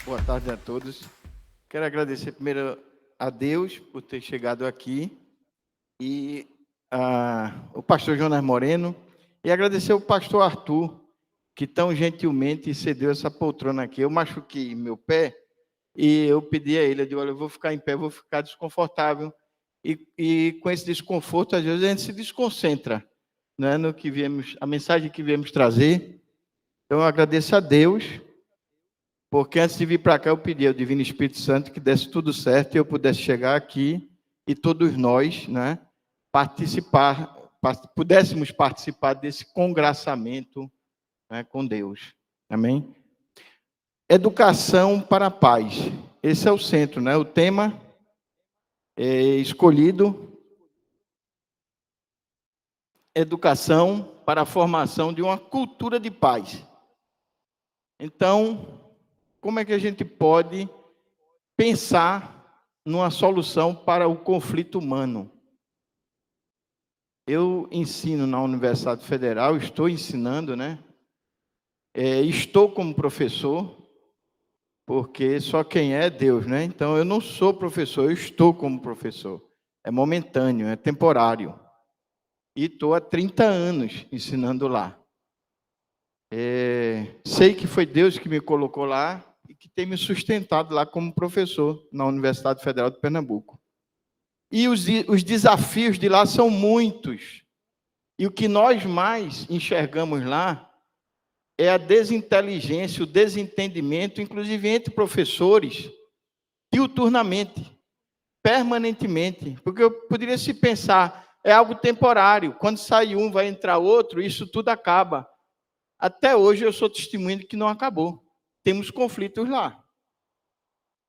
Boa tarde a todos. Quero agradecer primeiro a Deus por ter chegado aqui e o pastor Jonas Moreno e agradecer ao pastor Arthur, que tão gentilmente cedeu essa poltrona aqui. Eu machuquei meu pé e eu pedi a ele, eu digo, olha, eu vou ficar em pé, vou ficar desconfortável. E com esse desconforto, às vezes a gente se desconcentra, né, no que viemos, a mensagem que viemos trazer. Então eu agradeço a Deus, porque antes de vir para cá eu pedi ao Divino Espírito Santo que desse tudo certo e eu pudesse chegar aqui e todos nós, né, pudéssemos participar desse congraçamento, né, com Deus. Amém? Educação para a paz. Esse é o centro, né? O tema escolhido, educação para a formação de uma cultura de paz. Então, como é que a gente pode pensar numa solução para o conflito humano? Eu ensino na Universidade Federal, estou ensinando, né? Estou como professor, porque só quem é Deus, né? Então, eu não sou professor, eu estou como professor. É momentâneo, é temporário. E estou há 30 anos ensinando lá. Sei que foi Deus que me colocou lá e que tem me sustentado lá como professor na Universidade Federal de Pernambuco. E os desafios de lá são muitos. E o que nós mais enxergamos lá é a desinteligência, o desentendimento, inclusive entre professores, diuturnamente, permanentemente. Porque eu poderia se pensar, é algo temporário. Quando sai um, vai entrar outro, isso tudo acaba. Até hoje eu sou testemunha de que não acabou. Temos conflitos lá.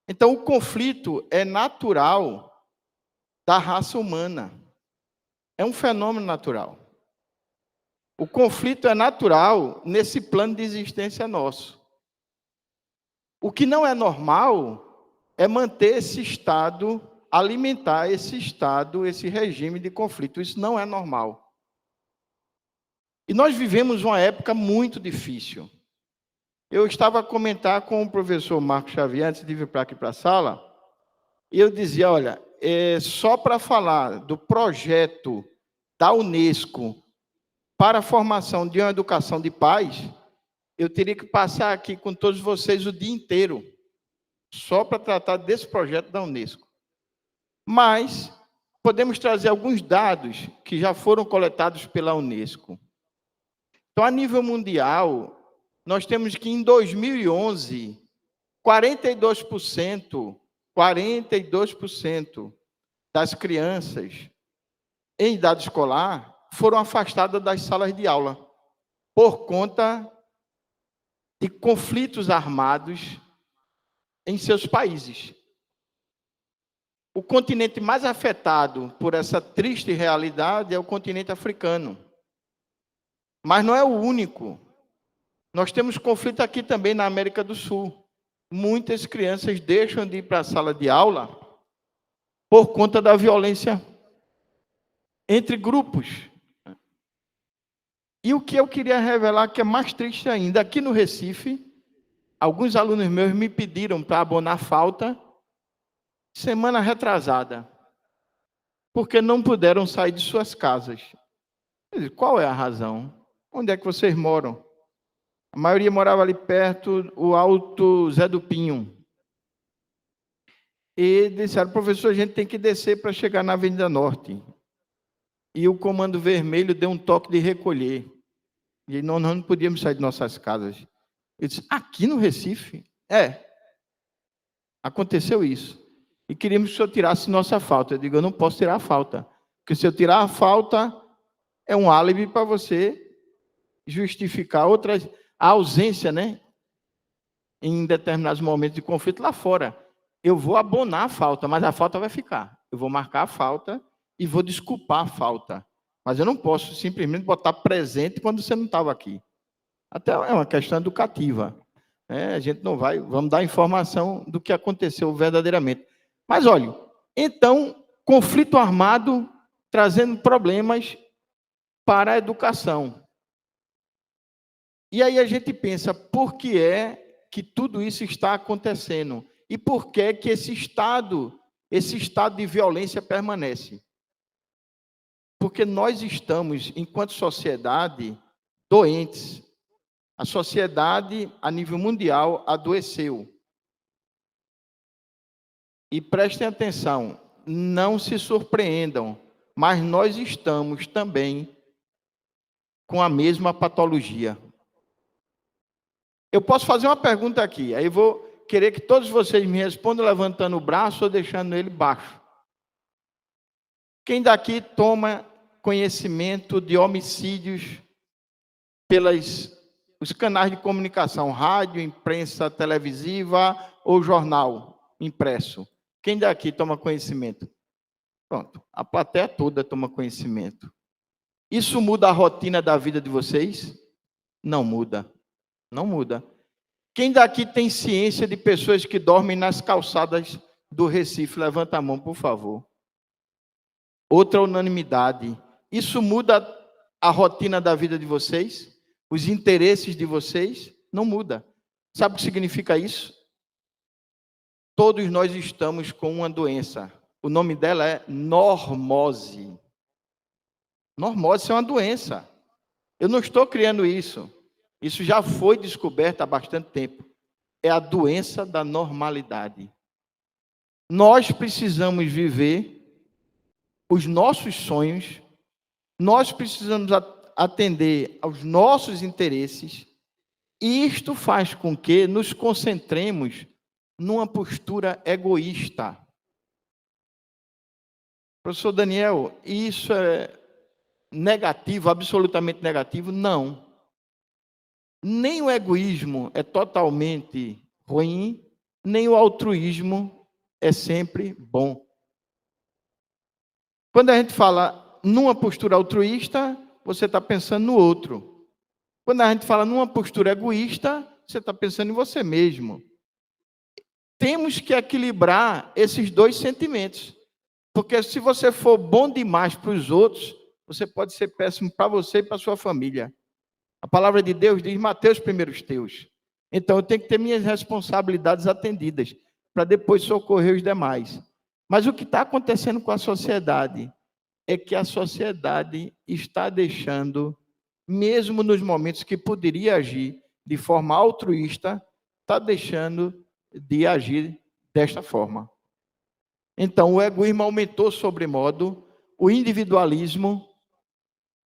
Então, o conflito é natural da raça humana. É um fenômeno natural. O conflito é natural nesse plano de existência nosso. O que não é normal é manter esse estado, alimentar esse estado, esse regime de conflito. Isso não é normal. E nós vivemos uma época muito difícil. Eu estava a comentar com o professor Marcos Xavier, antes de vir para aqui para a sala, e eu dizia, olha, só para falar do projeto da Unesco para a formação de uma educação de paz, eu teria que passar aqui com todos vocês o dia inteiro, só para tratar desse projeto da Unesco. Mas podemos trazer alguns dados que já foram coletados pela Unesco. Então, a nível mundial, nós temos que em 2011, 42% das crianças em idade escolar foram afastadas das salas de aula por conta de conflitos armados em seus países. O continente mais afetado por essa triste realidade é o continente africano. Mas não é o único. Nós temos conflito aqui também na América do Sul. Muitas crianças deixam de ir para a sala de aula por conta da violência entre grupos. E o que eu queria revelar, que é mais triste ainda, aqui no Recife, alguns alunos meus me pediram para abonar falta semana retrasada, porque não puderam sair de suas casas. Eu disse, qual é a razão? Onde é que vocês moram? A maioria morava ali perto, o Alto Zé do Pinho. E disseram, professor, a gente tem que descer para chegar na Avenida Norte. E o Comando Vermelho deu um toque de recolher. E nós não podíamos sair de nossas casas. Eu disse, aqui no Recife? Aconteceu isso. E queríamos que o senhor tirasse nossa falta. Eu digo, eu não posso tirar a falta. Porque se eu tirar a falta, é um álibi para você justificar a ausência, né? Em determinados momentos de conflito lá fora. Eu vou abonar a falta, mas a falta vai ficar. Eu vou marcar a falta e vou desculpar a falta. Mas eu não posso simplesmente botar presente quando você não estava aqui. Até é uma questão educativa. A gente não vai, vamos dar informação do que aconteceu verdadeiramente. Mas, olha, então, conflito armado trazendo problemas para a educação. E aí a gente pensa, por que é que tudo isso está acontecendo? E por que que esse estado de violência permanece? Porque nós estamos, enquanto sociedade, doentes. A sociedade, a nível mundial, adoeceu. E prestem atenção, não se surpreendam, mas nós estamos também com a mesma patologia. Eu posso fazer uma pergunta aqui, aí vou querer que todos vocês me respondam levantando o braço ou deixando ele baixo. Quem daqui toma conhecimento de homicídios os canais de comunicação, rádio, imprensa televisiva ou jornal impresso? Quem daqui toma conhecimento? Pronto, a plateia toda toma conhecimento. Isso muda a rotina da vida de vocês? Não muda, não muda. Quem daqui tem ciência de pessoas que dormem nas calçadas do Recife? Levanta a mão, por favor. Outra unanimidade. Isso muda a rotina da vida de vocês? Os interesses de vocês? Não muda. Sabe o que significa isso? Todos nós estamos com uma doença. O nome dela é normose. Normose é uma doença. Eu não estou criando isso. Isso já foi descoberto há bastante tempo. É a doença da normalidade. Nós precisamos viver os nossos sonhos, nós precisamos atender aos nossos interesses, e isto faz com que nos concentremos numa postura egoísta. Professor Daniel, isso é negativo, absolutamente negativo? Não. Nem o egoísmo é totalmente ruim, nem o altruísmo é sempre bom. Quando a gente fala numa postura altruísta, você está pensando no outro. Quando a gente fala numa postura egoísta, você está pensando em você mesmo. Temos que equilibrar esses dois sentimentos. Porque se você for bom demais para os outros, você pode ser péssimo para você e para a sua família. A palavra de Deus diz, Mateus primeiro os teus. Então, eu tenho que ter minhas responsabilidades atendidas, para depois socorrer os demais. Mas o que está acontecendo com a sociedade é que a sociedade está deixando, mesmo nos momentos que poderia agir de forma altruísta, está deixando de agir desta forma. Então, o egoísmo aumentou sobremodo, o individualismo,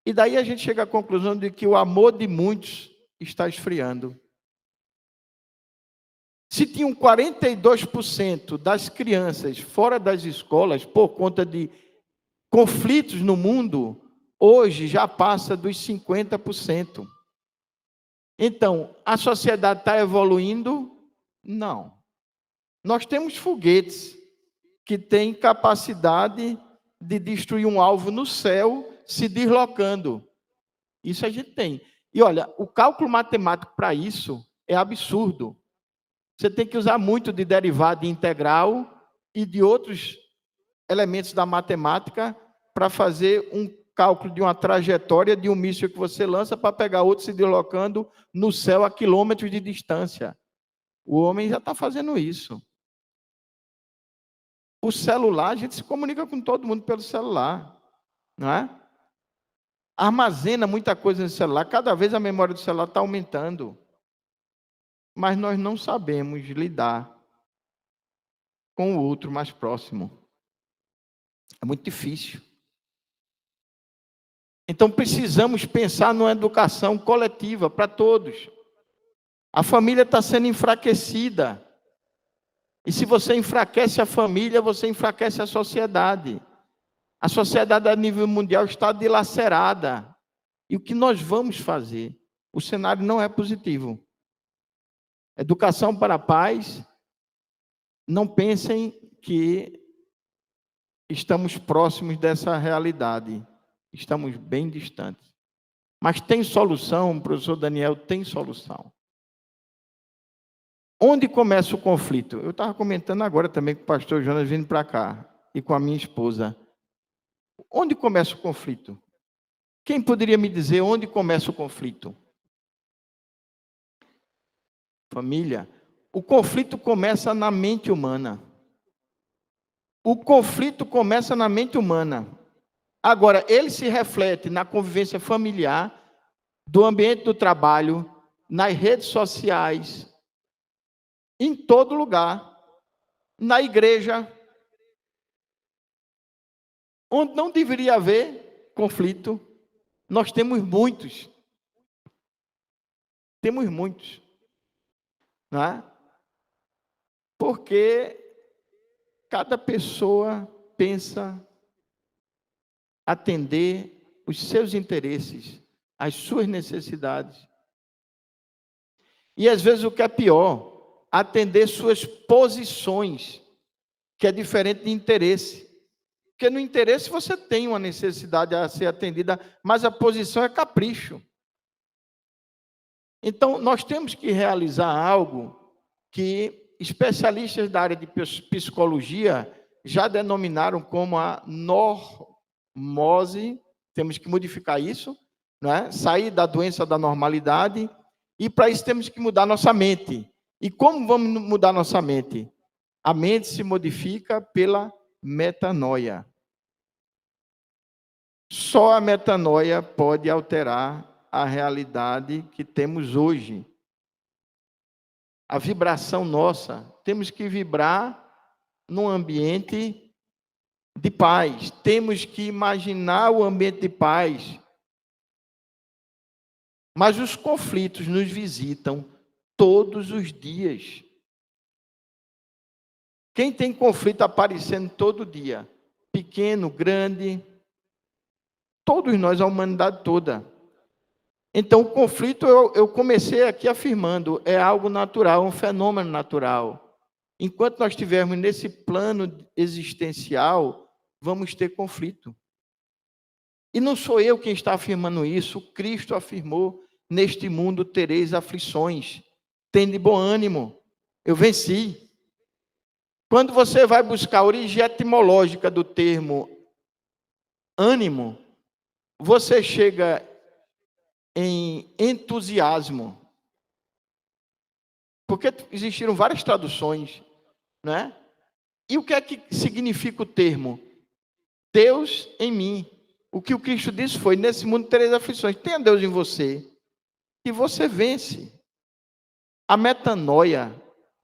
e daí a gente chega à conclusão de que o amor de muitos está esfriando. Se tinham 42% das crianças fora das escolas por conta de conflitos no mundo, hoje já passa dos 50%. Então, a sociedade está evoluindo? Não. Nós temos foguetes que têm capacidade de destruir um alvo no céu se deslocando. Isso a gente tem. E olha, o cálculo matemático para isso é absurdo. Você tem que usar muito de derivada integral e de outros elementos da matemática para fazer um cálculo de uma trajetória de um míssil que você lança para pegar outro se deslocando no céu a quilômetros de distância. O homem já está fazendo isso. O celular, a gente se comunica com todo mundo pelo celular, não é? Armazena muita coisa no celular, cada vez a memória do celular está aumentando. Mas nós não sabemos lidar com o outro mais próximo. É muito difícil. Então precisamos pensar numa educação coletiva para todos. A família está sendo enfraquecida. E se você enfraquece a família, você enfraquece a sociedade. A sociedade a nível mundial está dilacerada. E o que nós vamos fazer? O cenário não é positivo. Educação para a paz. Não pensem que estamos próximos dessa realidade. Estamos bem distantes. Mas tem solução, professor Daniel, tem solução. Onde começa o conflito? Eu estava comentando agora também com o pastor Jonas vindo para cá e com a minha esposa. Onde começa o conflito? Quem poderia me dizer onde começa o conflito? família, o conflito começa na mente humana. O conflito começa na mente humana. Agora, ele se reflete na convivência familiar, do ambiente do trabalho, nas redes sociais, em todo lugar, na igreja, onde não deveria haver conflito. Nós temos muitos. Temos muitos. Não é? Porque cada pessoa pensa atender os seus interesses, as suas necessidades. E às vezes o que é pior, atender suas posições, que é diferente de interesse. Porque no interesse você tem uma necessidade a ser atendida, mas a posição é capricho. Então, nós temos que realizar algo que especialistas da área de psicologia já denominaram como a normose. Temos que modificar isso, né? Sair da doença da normalidade, e para isso temos que mudar nossa mente. E como vamos mudar nossa mente? A mente se modifica pela metanoia. Só a metanoia pode alterar a realidade que temos hoje. A vibração nossa, temos que vibrar num ambiente de paz. Temos que imaginar o ambiente de paz. Mas os conflitos nos visitam todos os dias. Quem tem conflito aparecendo todo dia? Pequeno, grande, todos nós, a humanidade toda. Então, o conflito, eu comecei aqui afirmando, é algo natural, um fenômeno natural. Enquanto nós estivermos nesse plano existencial, vamos ter conflito. E não sou eu quem está afirmando isso, Cristo afirmou, neste mundo tereis aflições, tende bom ânimo, eu venci. Quando você vai buscar a origem etimológica do termo ânimo, você chega em entusiasmo. Porque existiram várias traduções, né? E o que é que significa o termo? Deus em mim. O que o Cristo disse foi, nesse mundo tereis aflições. Tenha Deus em você, e você vence. A metanoia,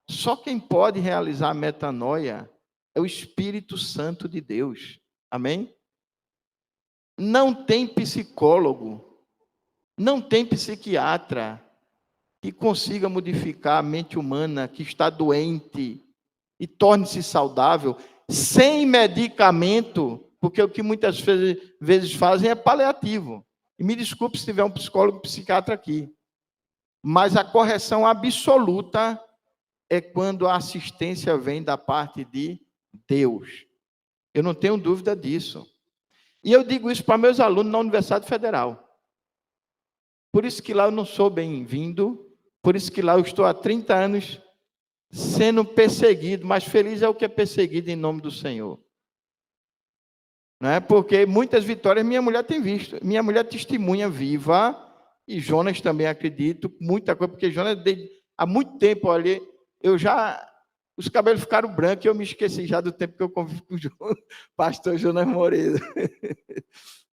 só quem pode realizar a metanoia é o Espírito Santo de Deus. Amém? Não tem psicólogo, não tem psiquiatra que consiga modificar a mente humana que está doente e torne-se saudável sem medicamento, porque o que muitas vezes fazem é paliativo. E me desculpe se tiver um psicólogo, psiquiatra aqui. Mas a correção absoluta é quando a assistência vem da parte de Deus. Eu não tenho dúvida disso. E eu digo isso para meus alunos na Universidade Federal. Por isso que lá eu não sou bem-vindo, por isso que lá eu estou há 30 anos sendo perseguido, mas feliz é o que é perseguido em nome do Senhor. Não é? Porque muitas vitórias minha mulher tem visto. Minha mulher testemunha viva, e Jonas também acredito, muita coisa, porque Jonas, há muito tempo, olha, os cabelos ficaram brancos e eu me esqueci já do tempo que eu convivo com o pastor Jonas Moreira.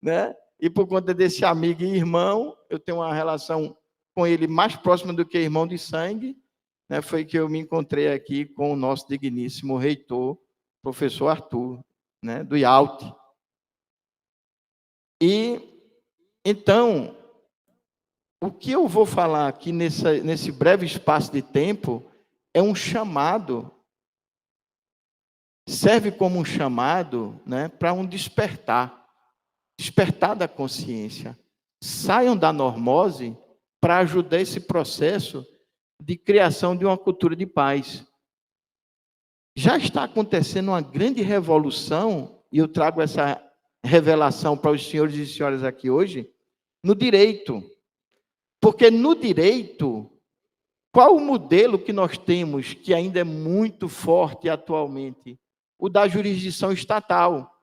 Né? E por conta desse amigo e irmão, eu tenho uma relação com ele mais próxima do que irmão de sangue, né? Foi que eu me encontrei aqui com o nosso digníssimo reitor, professor Arthur, né? Do IALT. E, então, o que eu vou falar aqui nesse breve espaço de tempo é um chamado, serve como um chamado, né, para um despertar da consciência. Saiam da normose para ajudar esse processo de criação de uma cultura de paz. Já está acontecendo uma grande revolução, e eu trago essa revelação para os senhores e senhoras aqui hoje, no direito. Porque no direito, qual o modelo que nós temos que ainda é muito forte atualmente? O da jurisdição estatal.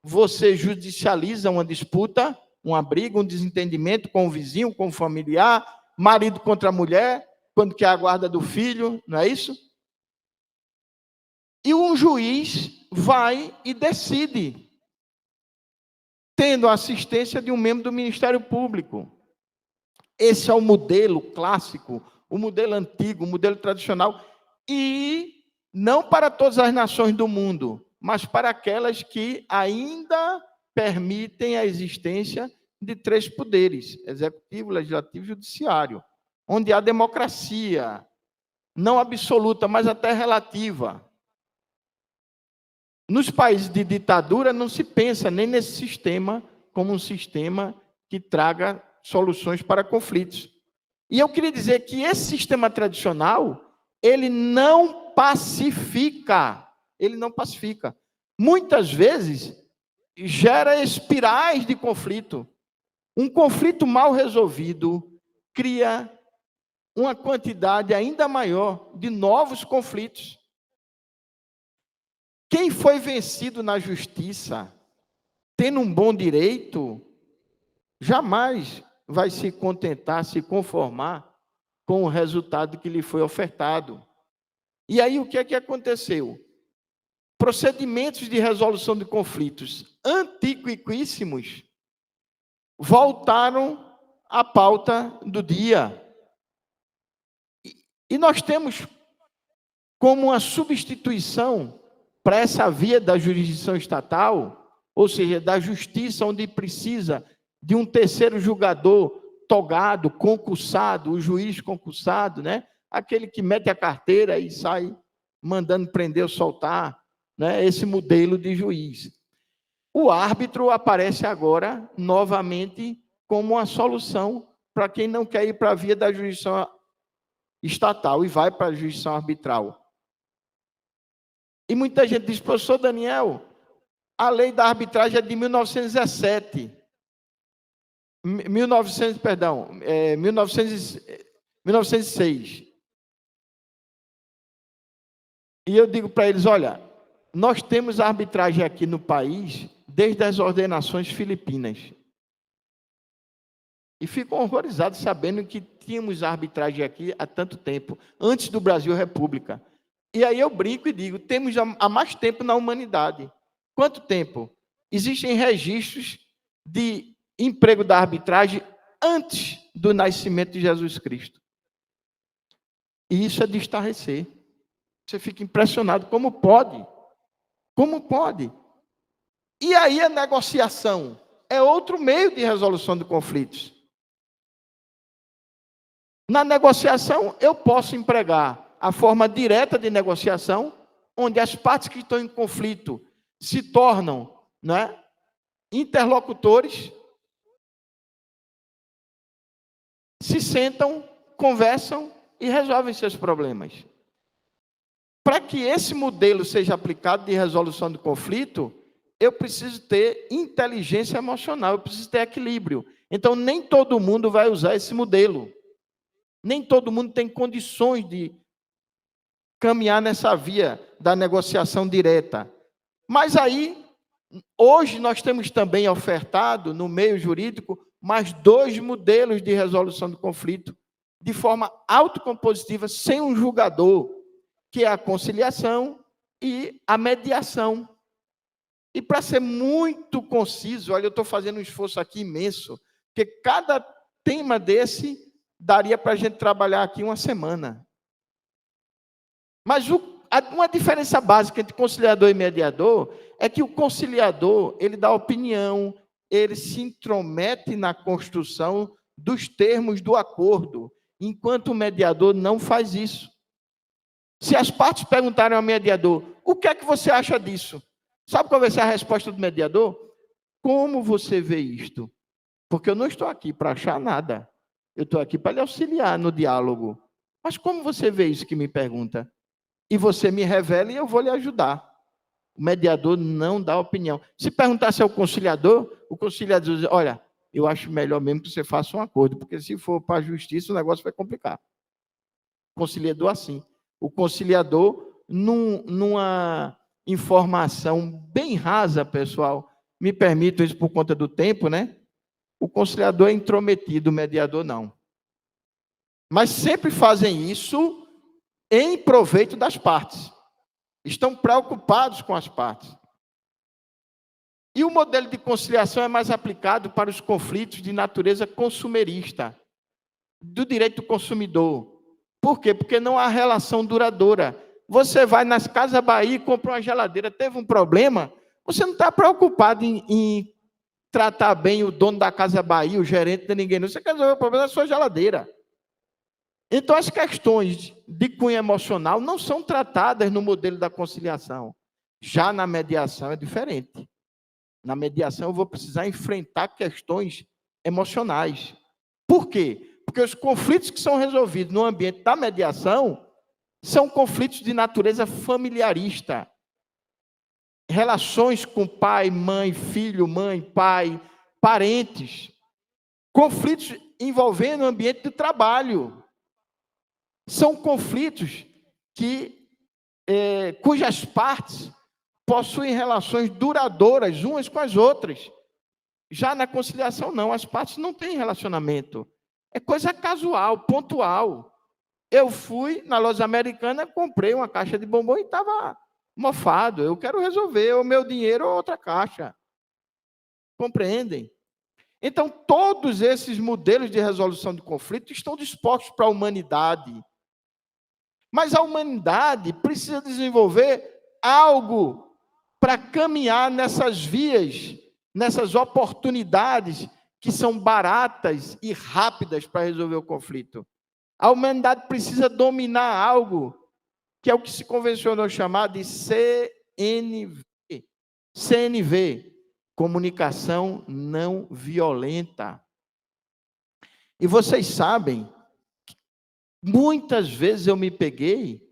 Você judicializa uma disputa, uma briga, um desentendimento com o vizinho, com o familiar, marido contra a mulher, quando quer a guarda do filho, não é isso? E um juiz vai e decide, tendo a assistência de um membro do Ministério Público. Esse é o modelo clássico, o modelo antigo, o modelo tradicional, e não para todas as nações do mundo, mas para aquelas que ainda permitem a existência de 3 poderes, executivo, legislativo e judiciário, onde há democracia, não absoluta, mas até relativa. Nos países de ditadura não se pensa nem nesse sistema como um sistema que traga soluções para conflitos. E eu queria dizer que esse sistema tradicional, ele não pacifica. Ele não pacifica. Muitas vezes, gera espirais de conflito. Um conflito mal resolvido cria uma quantidade ainda maior de novos conflitos. Quem foi vencido na justiça, tendo um bom direito, jamais vai se contentar, se conformar com o resultado que lhe foi ofertado. E aí o que é que aconteceu? Procedimentos de resolução de conflitos antiquíssimos voltaram à pauta do dia. E nós temos como uma substituição para essa via da jurisdição estatal, ou seja, da justiça onde precisa de um terceiro julgador togado, concursado, o juiz concursado, né? Aquele que mete a carteira e sai mandando prender ou soltar, né? Esse modelo de juiz. O árbitro aparece agora novamente como uma solução para quem não quer ir para a via da jurisdição estatal e vai para a jurisdição arbitral. E muita gente diz, professor Daniel, a lei da arbitragem é de 1917. 1906. E eu digo para eles, olha, nós temos arbitragem aqui no país desde as ordenações filipinas. E fico horrorizado sabendo que tínhamos arbitragem aqui há tanto tempo, antes do Brasil República. E aí eu brinco e digo, temos há mais tempo na humanidade. Quanto tempo? Existem registros de emprego da arbitragem antes do nascimento de Jesus Cristo. E isso é de estarrecer. Você fica impressionado, como pode? Como pode? E aí a negociação é outro meio de resolução de conflitos. Na negociação, eu posso empregar a forma direta de negociação, onde as partes que estão em conflito se tornam, né, interlocutores, se sentam, conversam e resolvem seus problemas. Para que esse modelo seja aplicado de resolução de conflito, eu preciso ter inteligência emocional, eu preciso ter equilíbrio. Então, nem todo mundo vai usar esse modelo. Nem todo mundo tem condições de caminhar nessa via da negociação direta. Mas aí, hoje nós temos também ofertado, no meio jurídico, mais 2 modelos de resolução do conflito, de forma autocompositiva, sem um julgador, que é a conciliação e a mediação. E para ser muito conciso, olha, eu estou fazendo um esforço aqui imenso, porque cada tema desse daria para a gente trabalhar aqui uma semana. Mas uma diferença básica entre conciliador e mediador é que o conciliador, ele dá opinião, ele se intromete na construção dos termos do acordo, enquanto o mediador não faz isso. Se as partes perguntarem ao mediador, o que é que você acha disso? Sabe qual vai ser a resposta do mediador? Como você vê isto? Porque eu não estou aqui para achar nada. Eu estou aqui para lhe auxiliar no diálogo. Mas como você vê isso que me pergunta? E você me revela e eu vou lhe ajudar. O mediador não dá opinião. Se perguntasse ao conciliador, o conciliador diz, olha, eu acho melhor mesmo que você faça um acordo, porque se for para a justiça, o negócio vai complicar. O conciliador assim. O conciliador, numa informação bem rasa, pessoal, me permito isso por conta do tempo, né? O conciliador é intrometido, o mediador não. Mas sempre fazem isso em proveito das partes. Estão preocupados com as partes. E o modelo de conciliação é mais aplicado para os conflitos de natureza consumerista, do direito do consumidor. Por quê? Porque não há relação duradoura. Você vai nas Casas Bahia e compra uma geladeira, teve um problema, você não está preocupado em tratar bem o dono da Casa Bahia, o gerente de ninguém, não. Você quer resolver o problema da sua geladeira. Então, as questões de cunho emocional não são tratadas no modelo da conciliação. Já na mediação é diferente. Na mediação eu vou precisar enfrentar questões emocionais. Por quê? Porque os conflitos que são resolvidos no ambiente da mediação são conflitos de natureza familiarista. Relações com pai, mãe, filho, mãe, pai, parentes. Conflitos envolvendo o ambiente do trabalho. São conflitos cujas partes possuem relações duradouras umas com as outras. Já na conciliação, não. As partes não têm relacionamento. É coisa casual, pontual. Eu fui na loja americana, comprei uma caixa de bombom e estava mofado. Eu quero resolver o meu dinheiro ou outra caixa. Compreendem? Então, todos esses modelos de resolução de conflito estão dispostos para a humanidade. Mas a humanidade precisa desenvolver algo para caminhar nessas vias, nessas oportunidades que são baratas e rápidas para resolver o conflito. A humanidade precisa dominar algo que é o que se convencionou chamar de CNV, comunicação não violenta. E vocês sabem, muitas vezes eu me peguei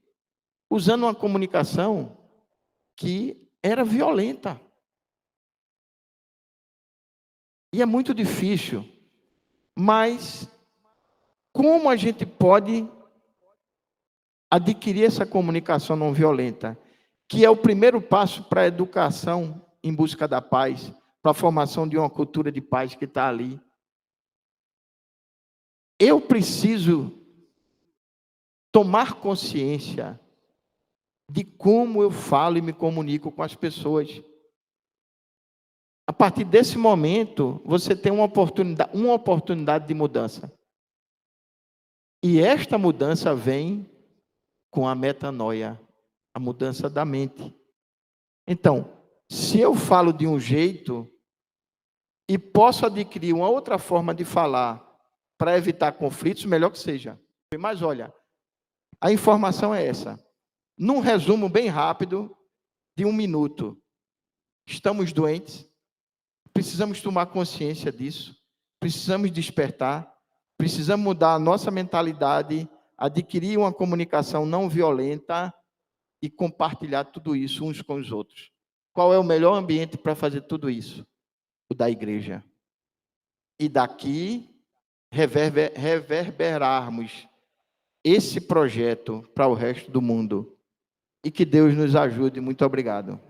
usando uma comunicação que era violenta. E é muito difícil. Mas como a gente pode adquirir essa comunicação não violenta, que é o primeiro passo para a educação em busca da paz, para a formação de uma cultura de paz que está ali? Eu preciso tomar consciência de como eu falo e me comunico com as pessoas. A partir desse momento, você tem uma oportunidade de mudança. E esta mudança vem com a metanoia, a mudança da mente. Então, se eu falo de um jeito e posso adquirir uma outra forma de falar para evitar conflitos, melhor que seja. Mas olha, a informação é essa. Num resumo bem rápido, de 1 minuto, estamos doentes, precisamos tomar consciência disso, precisamos despertar, precisamos mudar a nossa mentalidade, adquirir uma comunicação não violenta e compartilhar tudo isso uns com os outros. Qual é o melhor ambiente para fazer tudo isso? O da igreja. E daqui reverberarmos esse projeto para o resto do mundo. E que Deus nos ajude. Muito obrigado.